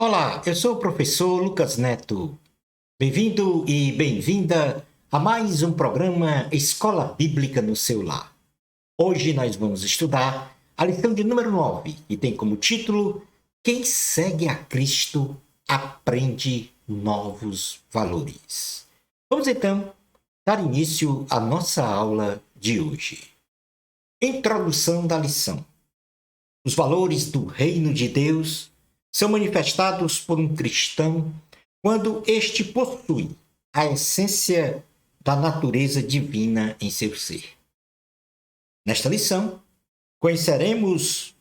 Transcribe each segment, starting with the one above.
Olá, eu sou o professor Lucas Neto. Bem-vindo e bem-vinda a mais um programa Escola Bíblica no seu lar. Hoje nós vamos estudar a lição de número 9, que tem como título Quem segue a Cristo aprende novos valores. Vamos então dar início à nossa aula de hoje. Introdução da lição. Os valores do reino de Deus são manifestados por um cristão quando este possui a essência da natureza divina em seu ser. Nesta lição, conheceremos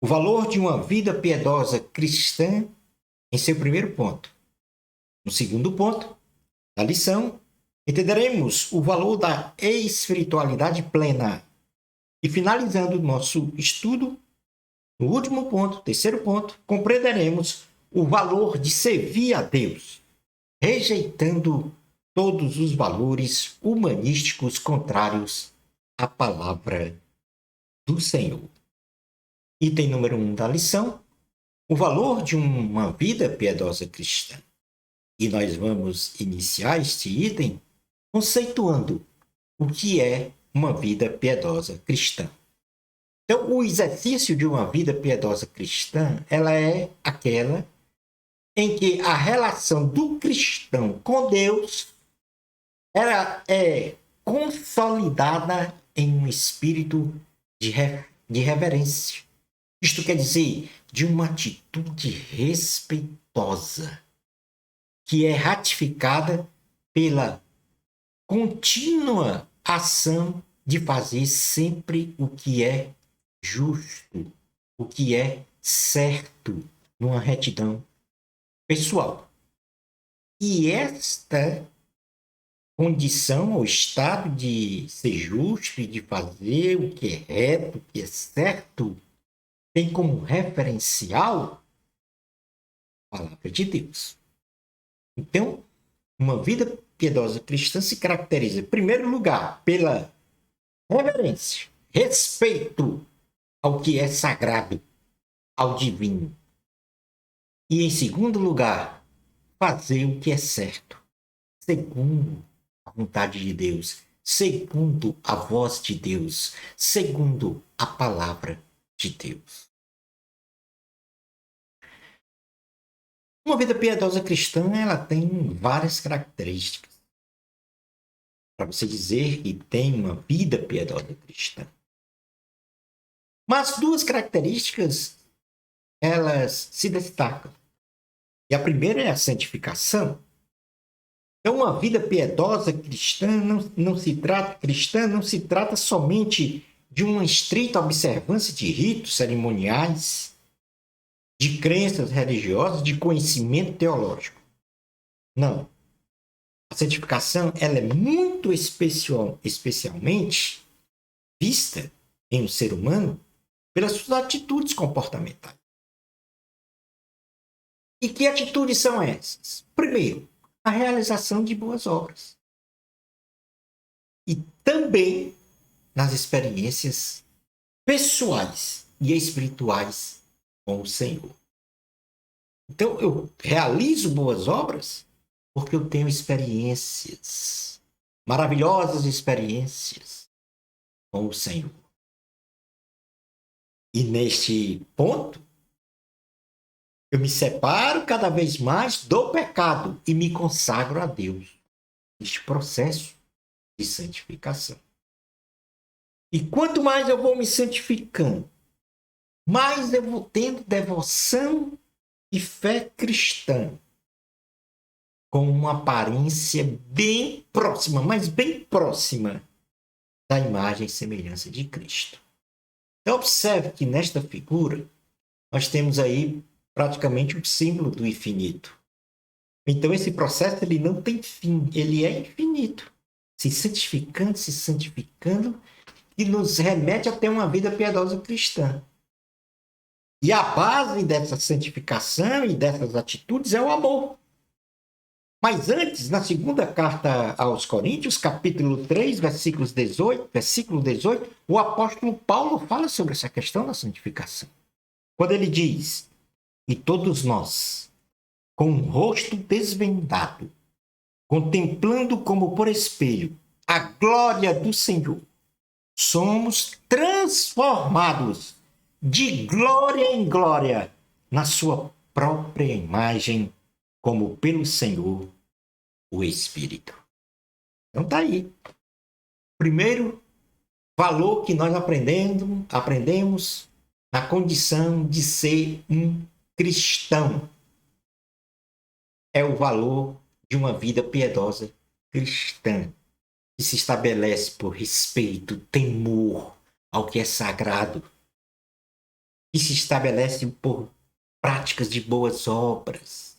o valor de uma vida piedosa cristã em seu primeiro ponto. No segundo ponto da lição, entenderemos o valor da espiritualidade plena. E finalizando o nosso estudo, no último ponto, terceiro ponto, compreenderemos o valor de servir a Deus, rejeitando todos os valores humanísticos contrários à palavra do Senhor. Item número 1 da lição, o valor de uma vida piedosa cristã. E nós vamos iniciar este item conceituando o que é uma vida piedosa cristã. Então, o exercício de uma vida piedosa cristã, ela é aquela em que a relação do cristão com Deus ela é consolidada em um espírito de reverência. Isto quer dizer, de uma atitude respeitosa, que é ratificada pela contínua ação de fazer sempre o que é justo, o que é certo, numa retidão pessoal. E esta condição ou estado de ser justo e de fazer o que é reto, o que é certo, tem como referencial a palavra de Deus. Então, uma vida piedosa cristã se caracteriza, em primeiro lugar, pela reverência, respeito ao que é sagrado, ao divino. E, em segundo lugar, fazer o que é certo, segundo a vontade de Deus, segundo a voz de Deus, segundo a palavra de Deus. Uma vida piedosa cristã, ela tem várias características. Para você dizer que tem uma vida piedosa cristã. Mas duas características, elas se destacam. E a primeira é a santificação. Então, uma vida piedosa cristã não se trata somente de uma estrita observância de ritos cerimoniais, de crenças religiosas, de conhecimento teológico. Não. A santificação ela é muito especialmente vista em um ser humano pelas suas atitudes comportamentais. E que atitudes são essas? Primeiro, a realização de boas obras. E também nas experiências pessoais e espirituais com o Senhor. Então, eu realizo boas obras porque eu tenho experiências, maravilhosas experiências com o Senhor. E neste ponto, eu me separo cada vez mais do pecado e me consagro a Deus. Neste processo de santificação. E quanto mais eu vou me santificando, mais eu vou tendo devoção e fé cristã, com uma aparência bem próxima, mas bem próxima da imagem e semelhança de Cristo. Então, observe que nesta figura, nós temos aí praticamente o símbolo do infinito. Então, esse processo ele não tem fim, ele é infinito. Se santificando, e nos remete a ter uma vida piedosa cristã. E a base dessa santificação e dessas atitudes é o amor. Mas antes, na segunda carta aos Coríntios, capítulo 3, versículo 18, o apóstolo Paulo fala sobre essa questão da santificação. Quando ele diz: e todos nós, com o rosto desvendado, contemplando como por espelho a glória do Senhor, somos transformados de glória em glória na sua própria imagem, como pelo Senhor, o Espírito. Então tá aí. Primeiro valor que nós aprendemos na condição de ser um cristão é o valor de uma vida piedosa cristã, que se estabelece por respeito, temor ao que é sagrado, que se estabelece por práticas de boas obras,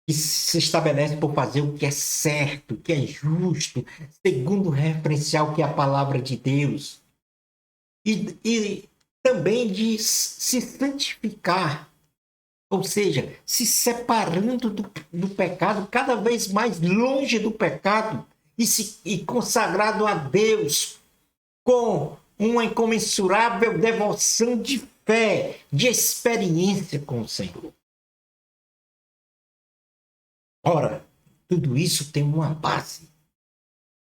que se estabelece por fazer o que é certo, o que é justo, segundo o referencial que é a palavra de Deus, e também de se santificar, ou seja, se separando do pecado, cada vez mais longe do pecado, e consagrado a Deus com uma incomensurável devoção de fé, de experiência com o Senhor. Ora, tudo isso tem uma base,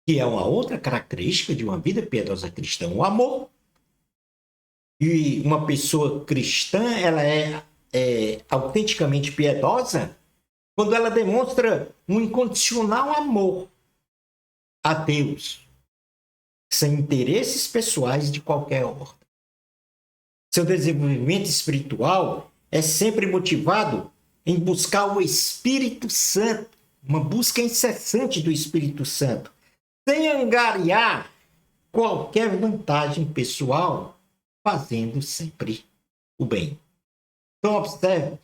que é uma outra característica de uma vida piedosa cristã, o amor. E uma pessoa cristã, ela é autenticamente piedosa quando ela demonstra um incondicional amor a Deus, sem interesses pessoais de qualquer ordem. Seu desenvolvimento espiritual é sempre motivado em buscar o Espírito Santo, uma busca incessante do Espírito Santo, sem angariar qualquer vantagem pessoal, fazendo sempre o bem. Então, observe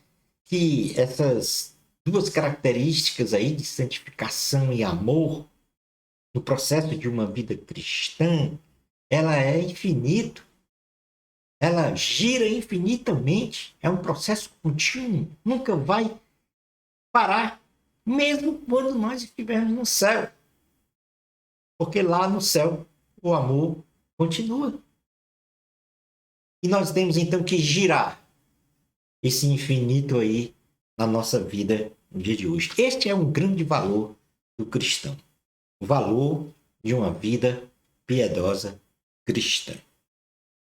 que essas duas características aí de santificação e amor no processo de uma vida cristã, ela é infinito. Ela gira infinitamente. É um processo contínuo. Nunca vai parar, mesmo quando nós estivermos no céu. Porque lá no céu o amor continua. E nós temos então que girar esse infinito aí na nossa vida no dia de hoje. Este é um grande valor do cristão. O valor de uma vida piedosa cristã.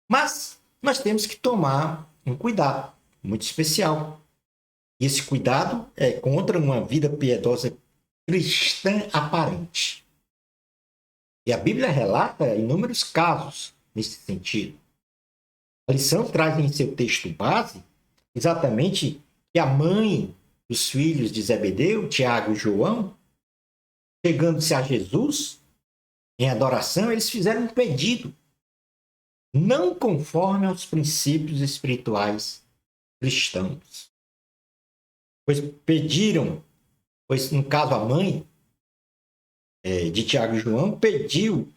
Mas nós temos que tomar um cuidado muito especial. E esse cuidado é contra uma vida piedosa cristã aparente. E a Bíblia relata inúmeros casos nesse sentido. A lição traz em seu texto base exatamente que a mãe dos filhos de Zebedeu, Tiago e João, chegando-se a Jesus em adoração, eles fizeram um pedido, não conforme aos princípios espirituais cristãos. Pois no caso a mãe de Tiago e João, pediu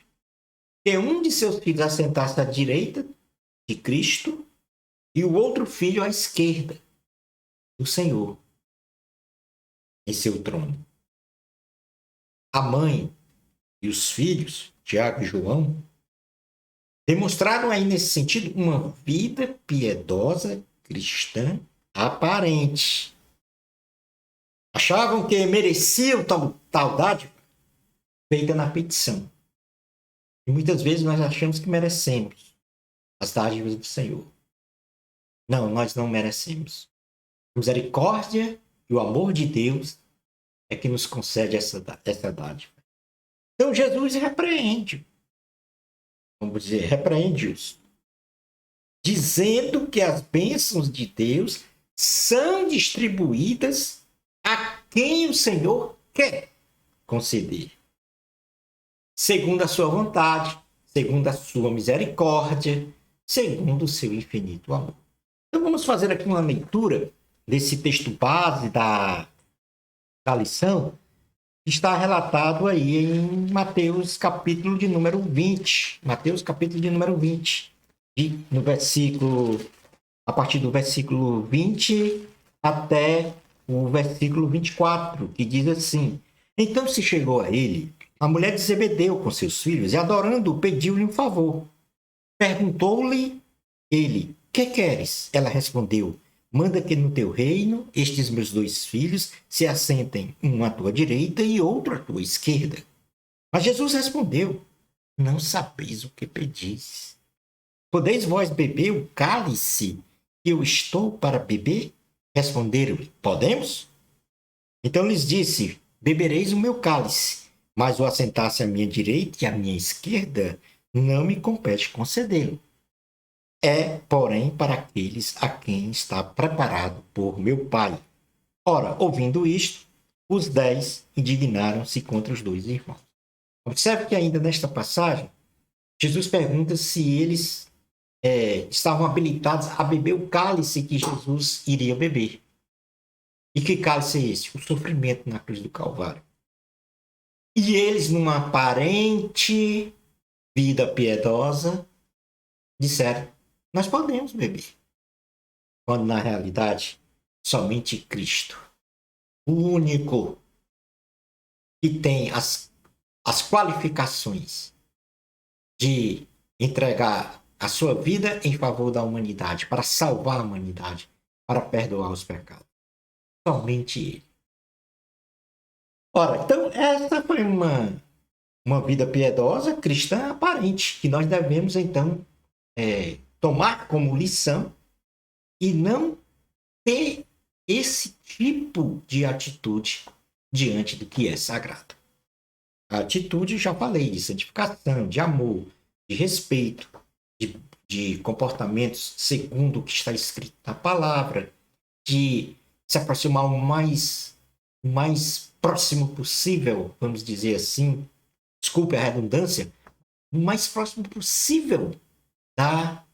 que um de seus filhos assentasse à direita de Cristo e o outro filho à esquerda do Senhor em seu trono. A mãe e os filhos, Tiago e João, demonstraram aí nesse sentido uma vida piedosa cristã aparente. Achavam que mereciam tal dádiva feita na petição. E muitas vezes nós achamos que merecemos as dádivas do Senhor. Não, nós não merecemos. A misericórdia e o amor de Deus é que nos concede essa dádiva. Então Jesus repreende-os, dizendo que as bênçãos de Deus são distribuídas a quem o Senhor quer conceder, segundo a sua vontade, segundo a sua misericórdia, segundo o seu infinito amor. Então vamos fazer aqui uma leitura desse texto base da lição, que está relatado aí em Mateus capítulo de número 20. Mateus capítulo de número 20, a partir do versículo 20 até o versículo 24, que diz assim: Então se chegou a ele a mulher de Zebedeu com seus filhos, e adorando-o, pediu-lhe um favor. Perguntou-lhe ele: Que queres? Ela respondeu: Manda que no teu reino estes meus 2 filhos se assentem, um à tua direita e outro à tua esquerda. Mas Jesus respondeu: Não sabeis o que pedis. Podeis vós beber o cálice que eu estou para beber? Responderam-lhe: Podemos? Então lhes disse: Bebereis o meu cálice, mas o assentar-se à minha direita e à minha esquerda não me compete concedê-lo. É, porém, para aqueles a quem está preparado por meu Pai. Ora, ouvindo isto, os 10 indignaram-se contra os 2 irmãos. Observe que ainda nesta passagem, Jesus pergunta se eles estavam habilitados a beber o cálice que Jesus iria beber. E que cálice é esse? O sofrimento na cruz do Calvário. E eles, numa aparente vida piedosa, disseram: Nós podemos beber. Quando, na realidade, somente Cristo, o único que tem as qualificações de entregar a sua vida em favor da humanidade, para salvar a humanidade, para perdoar os pecados. Somente Ele. Ora, então, essa foi uma vida piedosa, cristã aparente, que nós devemos, então, tomar como lição e não ter esse tipo de atitude diante do que é sagrado. A atitude, já falei, de santificação, de amor, de respeito, de comportamentos segundo o que está escrito na palavra, de se aproximar o mais próximo possível, vamos dizer assim, desculpe a redundância, o mais próximo possível da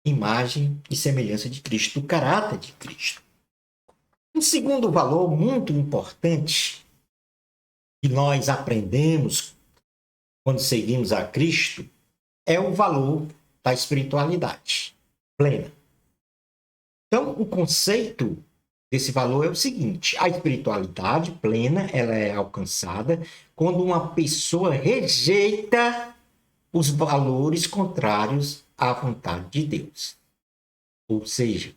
imagem e semelhança de Cristo, do caráter de Cristo. Um segundo valor muito importante que nós aprendemos quando seguimos a Cristo é o valor da espiritualidade plena. Então, o conceito desse valor é o seguinte: a espiritualidade plena ela é alcançada quando uma pessoa rejeita os valores contrários à vontade de Deus. Ou seja,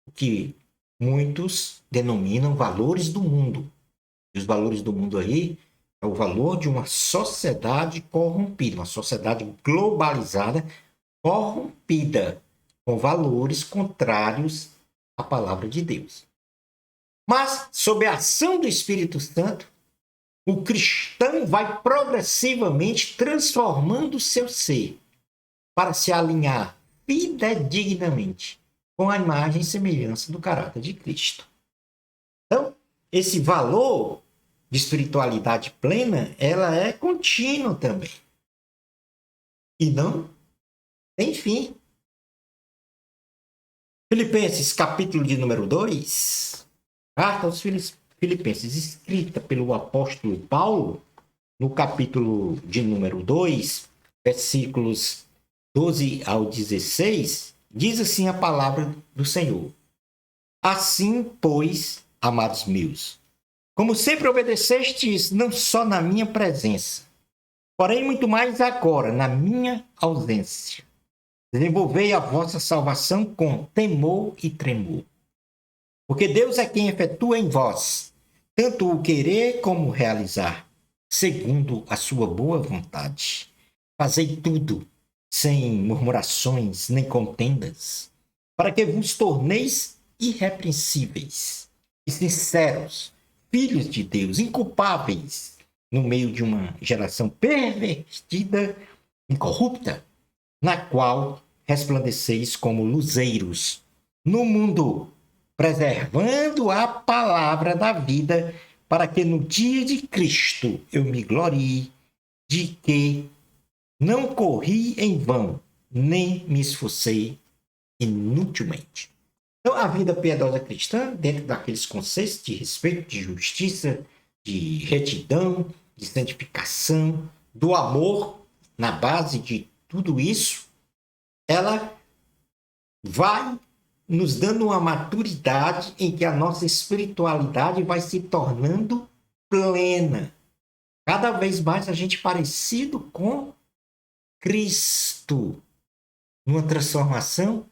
o que muitos denominam valores do mundo. E os valores do mundo aí é o valor de uma sociedade corrompida, uma sociedade globalizada, corrompida, com valores contrários à palavra de Deus. Mas, sob a ação do Espírito Santo, o cristão vai progressivamente transformando o seu ser para se alinhar fidedignamente com a imagem e semelhança do caráter de Cristo. Então, esse valor de espiritualidade plena, ela é contínua também. E não tem fim. Filipenses, capítulo de número 2, carta aos Filipenses, escrita pelo apóstolo Paulo, no capítulo de número 2, versículos 12 ao 16, diz assim a palavra do Senhor: Assim, pois, amados meus, como sempre obedecestes, não só na minha presença, porém muito mais agora, na minha ausência, desenvolvei a vossa salvação com temor e tremor. Porque Deus é quem efetua em vós, tanto o querer como o realizar, segundo a sua boa vontade. Fazei tudo, sem murmurações nem contendas, para que vos torneis irrepreensíveis e sinceros, filhos de Deus, inculpáveis, no meio de uma geração pervertida e corrupta, na qual resplandeceis como luzeiros no mundo, preservando a palavra da vida, para que no dia de Cristo eu me glorie de que não corri em vão, nem me esforcei inutilmente. Então, a vida piedosa cristã, dentro daqueles conceitos de respeito, de justiça, de retidão, de santificação, do amor, na base de tudo isso, ela vai nos dando uma maturidade em que a nossa espiritualidade vai se tornando plena. Cada vez mais a gente parecido com Cristo, numa transformação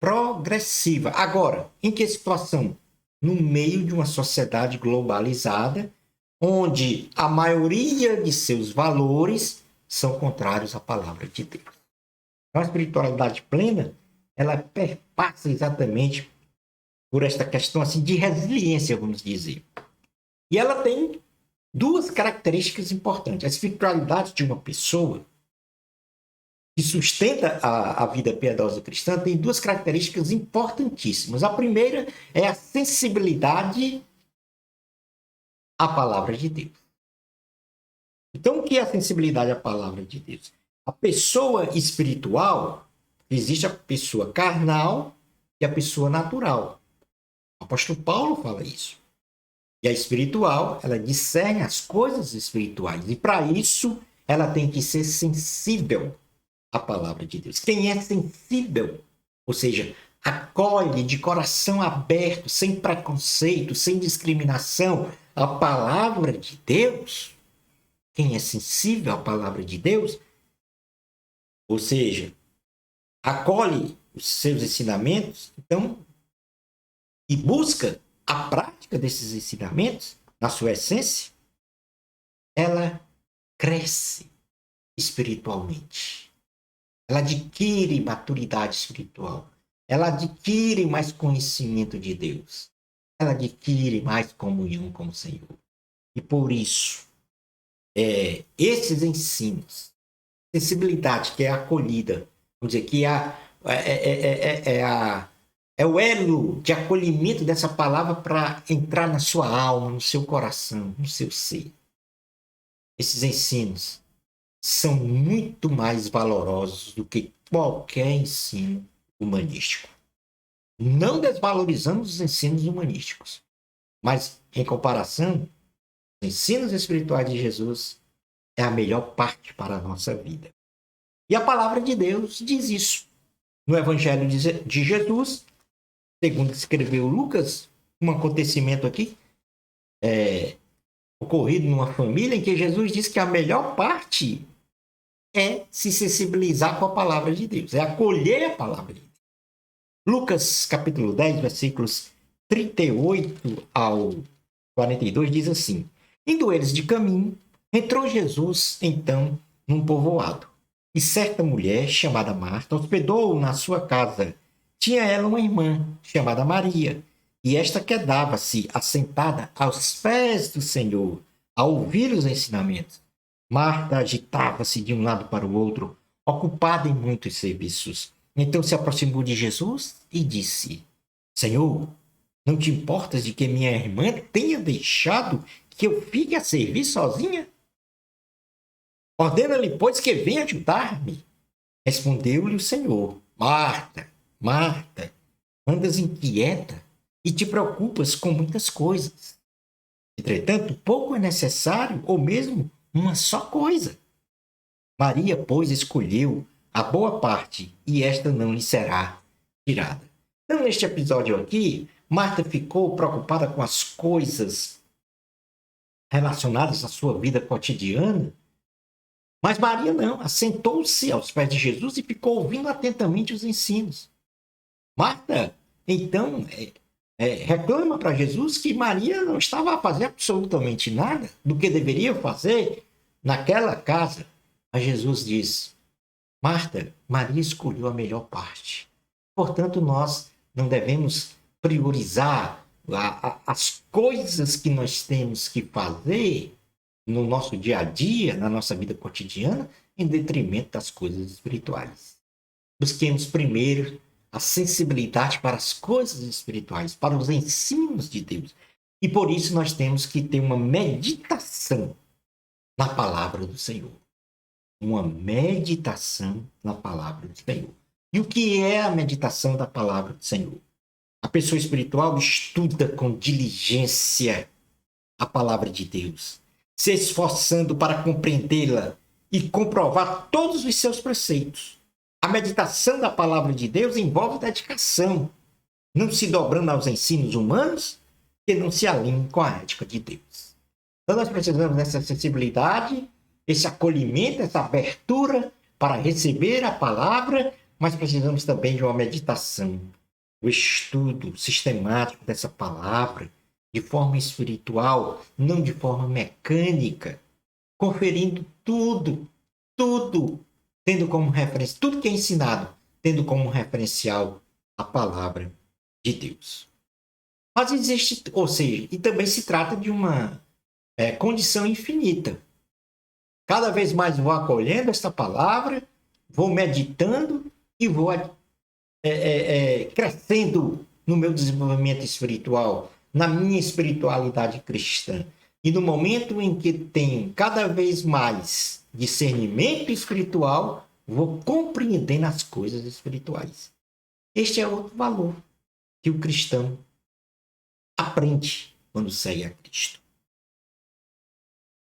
progressiva. Agora, em que situação? No meio de uma sociedade globalizada, onde a maioria de seus valores são contrários à palavra de Deus. Então, a espiritualidade plena, ela perpassa exatamente por esta questão assim de resiliência, vamos dizer. E ela tem duas características importantes. A espiritualidade de uma pessoa que sustenta a vida piedosa cristã tem duas características importantíssimas. A primeira é a sensibilidade à palavra de Deus. Então, o que é a sensibilidade à palavra de Deus? A pessoa espiritual, existe a pessoa carnal e a pessoa natural. O apóstolo Paulo fala isso. E a espiritual, ela discerne as coisas espirituais. E para isso, ela tem que ser sensível à palavra de Deus. Quem é sensível, ou seja, acolhe de coração aberto, sem preconceito, sem discriminação, a palavra de Deus, quem é sensível à palavra de Deus, ou seja, acolhe os seus ensinamentos, então, e busca a prática desses ensinamentos, na sua essência, ela cresce espiritualmente. Ela adquire maturidade espiritual. Ela adquire mais conhecimento de Deus. Ela adquire mais comunhão com o Senhor. E por isso, esses ensinos, sensibilidade que é acolhida, vamos dizer, que é o elo de acolhimento dessa palavra para entrar na sua alma, no seu coração, no seu ser. Esses ensinos são muito mais valorosos do que qualquer ensino humanístico. Não desvalorizamos os ensinos humanísticos, mas, em comparação, os ensinos espirituais de Jesus é a melhor parte para a nossa vida. E a palavra de Deus diz isso. No Evangelho de Jesus, segundo escreveu Lucas, um acontecimento aqui, ocorrido numa família em que Jesus diz que a melhor parte é se sensibilizar com a palavra de Deus, é acolher a palavra de Deus. Lucas, capítulo 10, versículos 38 ao 42, diz assim: indo eles de caminho, entrou Jesus, então, num povoado, e certa mulher, chamada Marta, hospedou-o na sua casa. Tinha ela uma irmã, chamada Maria, e esta quedava-se assentada aos pés do Senhor, a ouvir os ensinamentos. Marta agitava-se de um lado para o outro, ocupada em muitos serviços. Então se aproximou de Jesus e disse: Senhor, não te importas de que minha irmã tenha deixado que eu fique a servir sozinha? Ordena-lhe, pois, que venha ajudar-me. Respondeu-lhe o Senhor: Marta, Marta, andas inquieta e te preocupas com muitas coisas. Entretanto, pouco é necessário, ou mesmo uma só coisa. Maria, pois, escolheu a boa parte, e esta não lhe será tirada. Então, neste episódio aqui, Marta ficou preocupada com as coisas relacionadas à sua vida cotidiana, mas Maria não, assentou-se aos pés de Jesus e ficou ouvindo atentamente os ensinos. Marta, então, reclama para Jesus que Maria não estava a fazer absolutamente nada do que deveria fazer naquela casa. Mas Jesus diz: Marta, Maria escolheu a melhor parte. Portanto, nós não devemos priorizar as coisas que nós temos que fazer no nosso dia a dia, na nossa vida cotidiana, em detrimento das coisas espirituais. Busquemos primeiro a sensibilidade para as coisas espirituais, para os ensinos de Deus. E por isso nós temos que ter uma meditação na palavra do Senhor. Uma meditação na palavra do Senhor. E o que é a meditação da palavra do Senhor? A pessoa espiritual estuda com diligência a palavra de Deus, se esforçando para compreendê-la e comprovar todos os seus preceitos. A meditação da palavra de Deus envolve dedicação, não se dobrando aos ensinos humanos que não se alinham com a ética de Deus. Então nós precisamos dessa sensibilidade, esse acolhimento, essa abertura para receber a palavra, mas precisamos também de uma meditação, o estudo sistemático dessa palavra, de forma espiritual, não de forma mecânica, conferindo tudo, tendo como referência, tudo que é ensinado, tendo como referencial a palavra de Deus. Mas existe, ou seja, e também se trata de uma condição infinita. Cada vez mais vou acolhendo esta palavra, vou meditando e vou crescendo no meu desenvolvimento espiritual, na minha espiritualidade cristã. E no momento em que tenho cada vez mais discernimento espiritual, vou compreendendo as coisas espirituais. Este é outro valor que o cristão aprende quando segue a Cristo.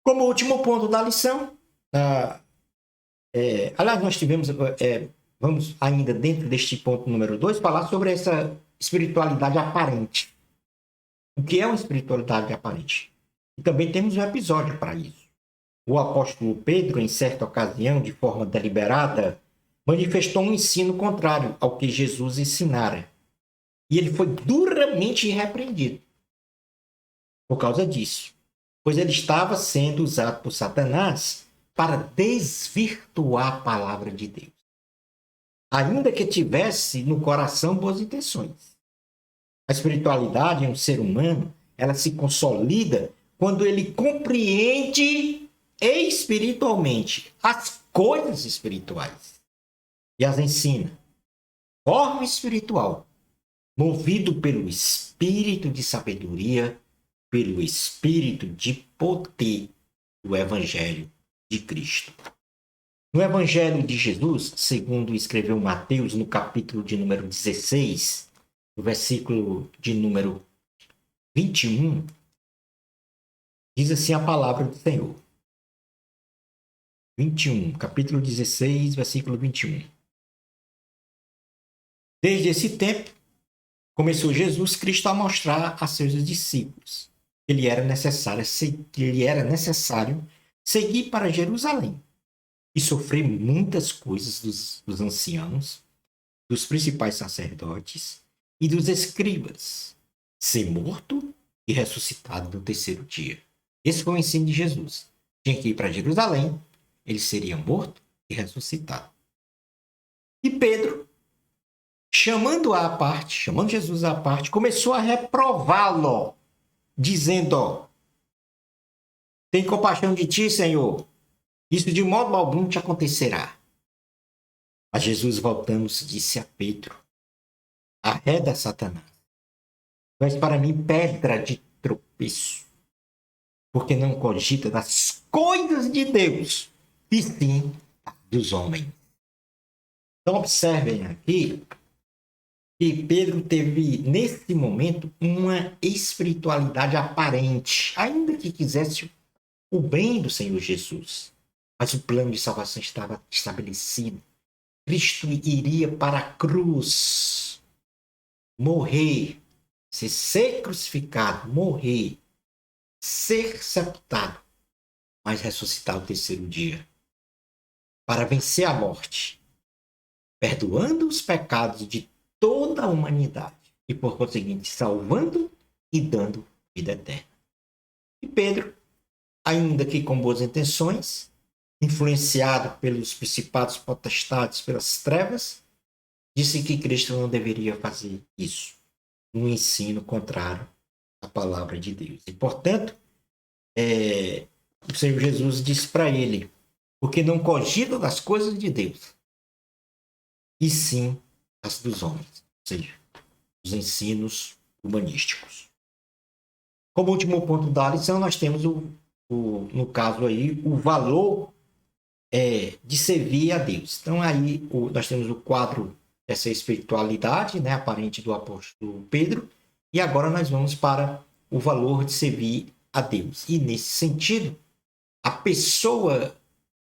Como último ponto da lição, aliás, nós tivemos, vamos ainda dentro deste ponto número 2, falar sobre essa espiritualidade aparente. O que é uma espiritualidade aparente? E também temos um episódio para isso. O apóstolo Pedro, em certa ocasião, de forma deliberada, manifestou um ensino contrário ao que Jesus ensinara. E ele foi duramente repreendido por causa disso, pois ele estava sendo usado por Satanás para desvirtuar a palavra de Deus, ainda que tivesse no coração boas intenções. A espiritualidade em um ser humano, ela se consolida quando ele compreende espiritualmente as coisas espirituais e as ensina. Forma espiritual, movido pelo espírito de sabedoria, pelo espírito de poder do Evangelho de Cristo. No Evangelho de Jesus, segundo escreveu Mateus no capítulo de número 16, no versículo de número 21, diz assim a palavra do Senhor. 21, capítulo 16, versículo 21. Desde esse tempo, começou Jesus Cristo a mostrar a seus discípulos que lhe era necessário seguir para Jerusalém e sofrer muitas coisas dos anciãos, dos principais sacerdotes e dos escribas, ser morto e ressuscitado no terceiro dia. Esse foi o ensino de Jesus. Tinha que ir para Jerusalém, ele seria morto e ressuscitado. E Pedro, chamando Jesus à parte, começou a reprová-lo, dizendo: tem compaixão de ti, Senhor. Isso de modo algum te acontecerá. Mas Jesus, voltando-se, disse a Pedro: arreda, Satanás. Tu és para mim pedra de tropeço, porque não cogita das coisas de Deus, e sim dos homens. Então, observem aqui que Pedro teve, nesse momento, uma espiritualidade aparente, ainda que quisesse o bem do Senhor Jesus. Mas o plano de salvação estava estabelecido. Cristo iria para a cruz, morrer, ser crucificado, morrer, ser sepultado, mas ressuscitar o terceiro dia, para vencer a morte, perdoando os pecados de toda a humanidade e, por conseguinte, salvando e dando vida eterna. E Pedro, ainda que com boas intenções, influenciado pelos principados potestades, pelas trevas, disse que Cristo não deveria fazer isso, um ensino contrário à palavra de Deus. E, portanto, o Senhor Jesus disse para ele: porque não cogita das coisas de Deus, e sim as dos homens, ou seja, os ensinos humanísticos. Como último ponto da lição, nós temos no caso aí, o valor de servir a Deus. Então aí nós temos o quadro dessa espiritualidade, né, aparente do apóstolo Pedro, e agora nós vamos para o valor de servir a Deus. E nesse sentido, a pessoa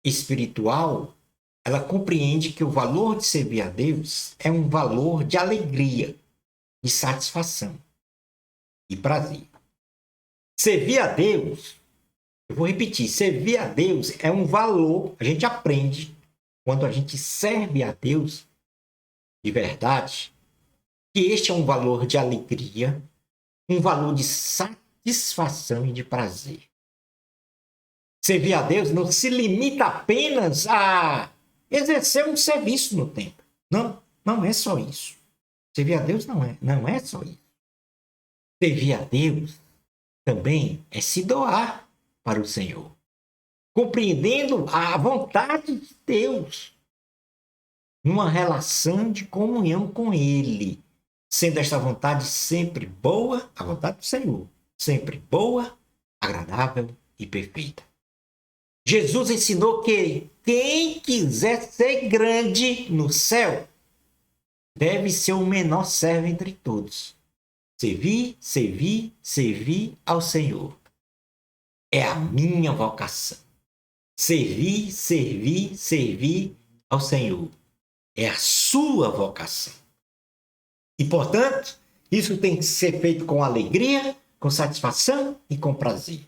espiritual, ela compreende que o valor de servir a Deus é um valor de alegria, de satisfação e prazer. Servir a Deus, eu vou repetir, servir a Deus é um valor, a gente aprende, quando a gente serve a Deus, de verdade, que este é um valor de alegria, um valor de satisfação e de prazer. Servir a Deus não se limita apenas a exercer um serviço no templo. Não, não é só isso. Servir a Deus não é só isso. Servir a Deus também é se doar para o Senhor, compreendendo a vontade de Deus, numa relação de comunhão com Ele, sendo esta vontade sempre boa, a vontade do Senhor, sempre boa, agradável e perfeita. Jesus ensinou que quem quiser ser grande no céu deve ser o menor servo entre todos. Servir, servir, servir ao Senhor. É a minha vocação. Servir, servir, servir ao Senhor. É a sua vocação. E, portanto, isso tem que ser feito com alegria, com satisfação e com prazer.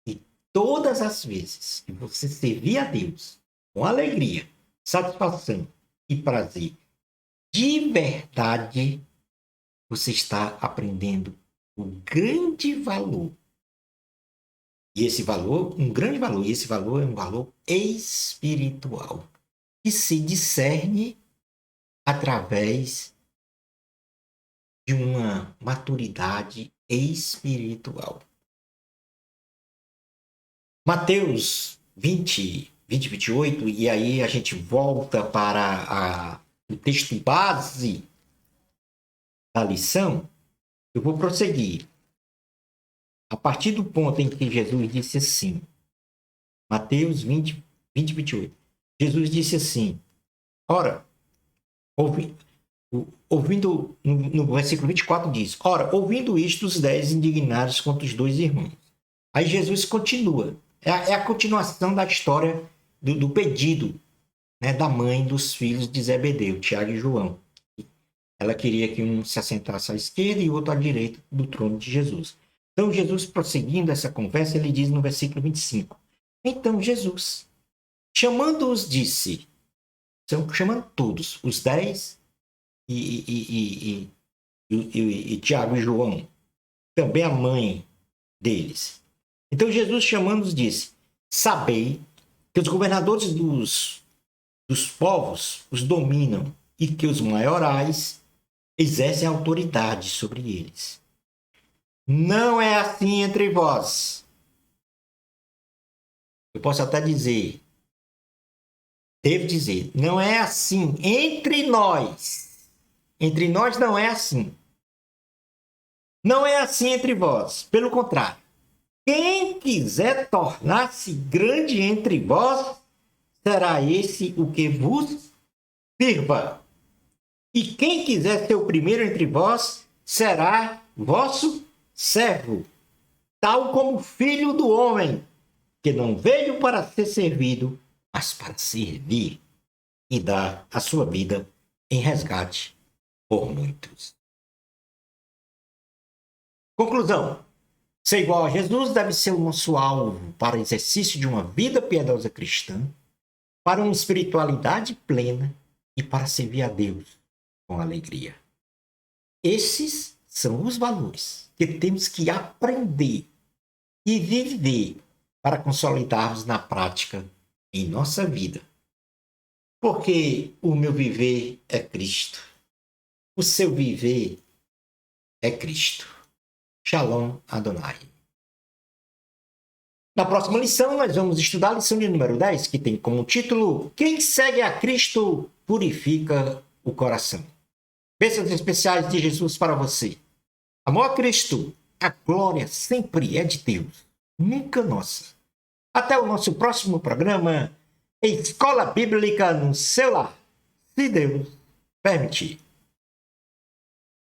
E todas as vezes que você servir a Deus com alegria, satisfação e prazer, de verdade, você está aprendendo o grande valor. E esse valor, um grande valor, e esse valor é um valor espiritual, que se discerne através de uma maturidade espiritual. Mateus 20, 28, e aí a gente volta para o texto base da lição. Eu vou prosseguir. A partir do ponto em que Jesus disse assim, Mateus 20, 28. Jesus disse assim, ora, ouvindo, no versículo 24 diz, ora, ouvindo isto, os 10 indignados contra os 2 irmãos. Aí Jesus continua, é a continuação da história do pedido, né, da mãe dos filhos de Zebedeu, Tiago e João. Ela queria que um se assentasse à esquerda e o outro à direita do trono de Jesus. Então, Jesus, prosseguindo essa conversa, ele diz no versículo 25. Então, Jesus, chamando-os, disse, chamando todos, os 10 e Tiago e João, também a mãe deles. Então, Jesus, chamando-os, disse, sabei que os governadores dos povos os dominam e que os maiorais exercem autoridade sobre eles. Não é assim entre vós. Eu posso até dizer, devo dizer, não é assim entre nós. Entre nós não é assim. Não é assim entre vós. Pelo contrário, quem quiser tornar-se grande entre vós, será esse o que vos sirva. E quem quiser ser o primeiro entre vós, será vosso servo, tal como o filho do homem, que não veio para ser servido, mas para servir e dar a sua vida em resgate por muitos. Conclusão. Ser igual a Jesus deve ser o nosso alvo para o exercício de uma vida piedosa cristã, para uma espiritualidade plena e para servir a Deus com alegria. Esses são os valores que temos que aprender e viver para consolidarmos na prática em nossa vida. Porque o meu viver é Cristo. O seu viver é Cristo. Shalom Adonai. Na próxima lição, nós vamos estudar a lição de número 10, que tem como título Quem segue a Cristo purifica o coração. Bênçãos especiais de Jesus para você. Amor a Cristo, a glória sempre é de Deus, nunca nossa. Até o nosso próximo programa, Escola Bíblica no seu lar, se Deus permitir.